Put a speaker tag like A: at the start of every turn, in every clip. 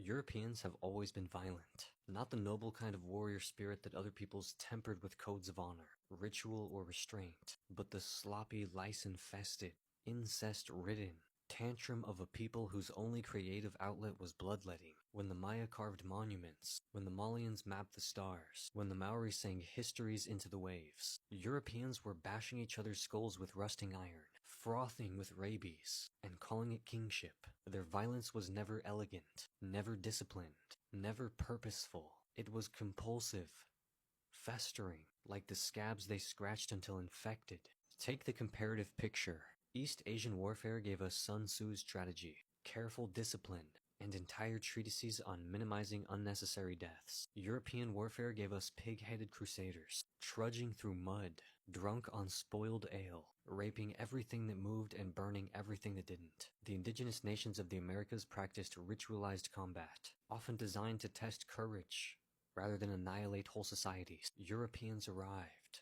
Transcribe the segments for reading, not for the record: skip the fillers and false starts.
A: Europeans have always been violent. Not the noble kind of warrior spirit that other peoples tempered with codes of honor, ritual, or restraint, but the sloppy, lice-infested, incest-ridden tantrum of a people whose only creative outlet was bloodletting. When the Maya carved monuments, when the Malians mapped the stars, when the Maori sang histories into the waves, Europeans were bashing each other's skulls with rusting iron, frothing with rabies, and calling it kingship. Their violence was never elegant, never disciplined, never purposeful. It was compulsive, festering, like the scabs they scratched until infected. Take the comparative picture. East Asian warfare gave us Sun Tzu's strategy, careful discipline, and entire treatises on minimizing unnecessary deaths. European warfare gave us pig-headed crusaders, trudging through mud, drunk on spoiled ale, raping everything that moved and burning everything that didn't. The indigenous nations of the Americas practiced ritualized combat, often designed to test courage rather than annihilate whole societies. Europeans arrived,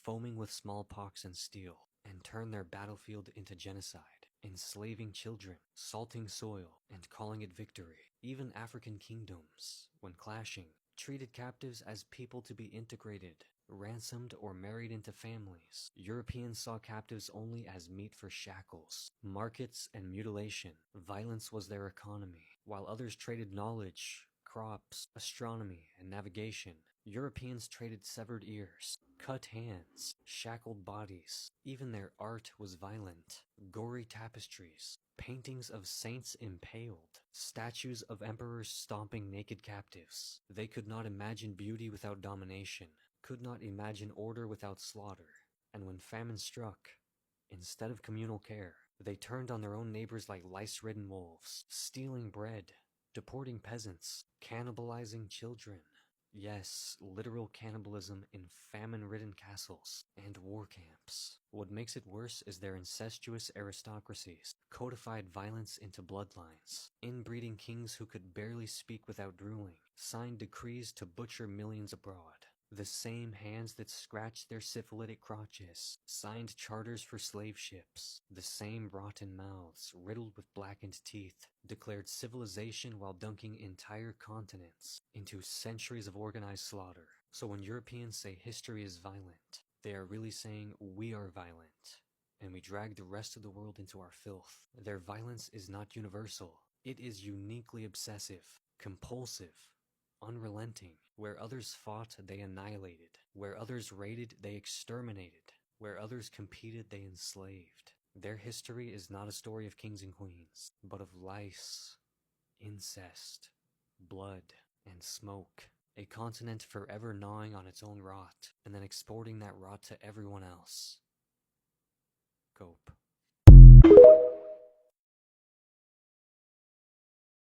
A: foaming with smallpox and steel, and turned their battlefield into genocide, enslaving children, salting soil, and calling it victory. Even African kingdoms, when clashing, treated captives as people to be integrated, ransomed, or married into families. Europeans saw captives only as meat for shackles, markets, and mutilation. Violence was their economy. While others traded knowledge, crops, astronomy, and navigation, Europeans traded severed ears, cut hands, shackled bodies. Even their art was violent. Gory tapestries, paintings of saints impaled, statues of emperors stomping naked captives. They could not imagine beauty without domination, could not imagine order without slaughter. And when famine struck, instead of communal care, they turned on their own neighbors like lice-ridden wolves, stealing bread, deporting peasants, cannibalizing children. Yes, literal cannibalism in famine-ridden castles and war camps. What makes it worse is their incestuous aristocracies codified violence into bloodlines. Inbreeding kings who could barely speak without drooling signed decrees to butcher millions abroad. The same hands that scratched their syphilitic crotches signed charters for slave ships. The same rotten mouths, riddled with blackened teeth, declared civilization while dunking entire continents into centuries of organized slaughter. So when Europeans say history is violent, they are really saying we are violent, and we drag the rest of the world into our filth. Their violence is not universal. It is uniquely obsessive, compulsive, unrelenting. Where others fought, they annihilated. Where others raided, they exterminated. Where others competed, they enslaved. Their history is not a story of kings and queens, but of lice, incest, blood, and smoke. A continent forever gnawing on its own rot, and then exporting that rot to everyone else. Cope.